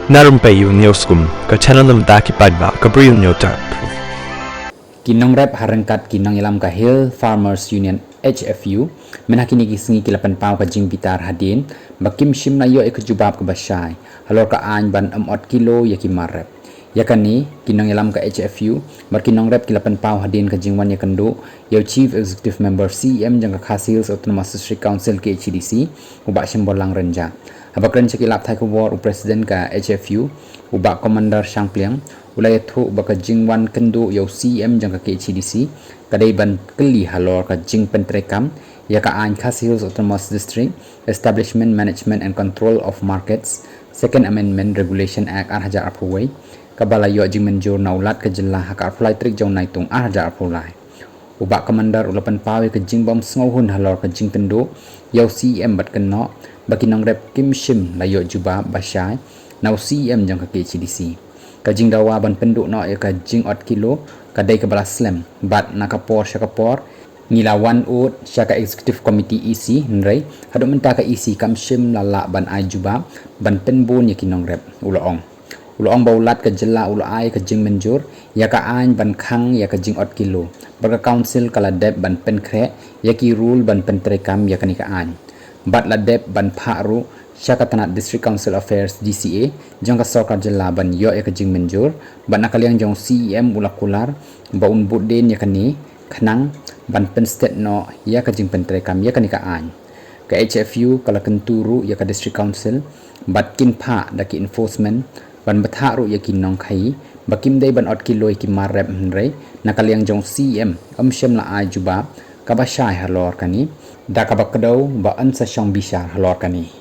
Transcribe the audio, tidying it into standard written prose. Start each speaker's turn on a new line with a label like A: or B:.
A: Na Rympei U ka channel nabynta ki paidbah ka Bri U Hynñiewtrep.
B: Nongrep harangkat nongilam ka Hill Farmers Union HFU menakini kisingi kilapan pau ka jing Bitar hadin bakim shim na yo ekjubab ka bashay halor ka an ban 4 kilo yaki marep yakani nongilam ka HFU nongrep kilapan pau hadin ka jingwan yakando yo Chief Executive Member CM jang ka Khasi Autonomous District Council KHADC ubak simbolang renja habakran kilap thai ko war president ka HFU ubak commander Shangpliang ulay thu ubak ka jingwan kendo yo CM jang ka KHADC kadai ban keli halor ka jing pyntreikam ya ka an Khasi Autonomous District Establishment Management and Control of Markets Second Amendment Regulation Act arhajar aphuway kabala yo jing menjur naulat ka jilla haka aphlai trik jong naitung arhajar apulai ubak commander ulapan pawe ka jing bom sngohun halor ka jing kendo yo CM bat keno baki nongrep kim shim layo juba bashay now CM jang ka KHADC ka jing dawa ban penduk no ya ka jing 8 kilo kadai ka bala slem bat nakapor syakapor ngilawan ut syaka executive committee EC nrai hadu menta ka EC kam shim lala ban ai juba ban penbun ya ki nongrep uloong baulat ka jela ulai ka jing menjur ya ka an ban khang ya ka jing 8 kilo berka council kala dep ban penkre ya ki rule ban pyntreikam ya kanika an bat la dep ban pharu syaka tanat district council affairs DCA jang ka sarkar jela ban yo ya ka jing menjur ban nakaliang jong CM ulakular baun budden ya kani khnang ban pen state no ya ka jing pyntreikam ya kanika an ka HFU kala kenturu ya ka district council bat kin pha daki enforcement ban batharu ya kin nong khai bakim dai ban 8 kilo ki marep nrai nakaliang jong CM shem la ai juba kabashai halor kani da kabakdo ba ansa shong bishar halor kani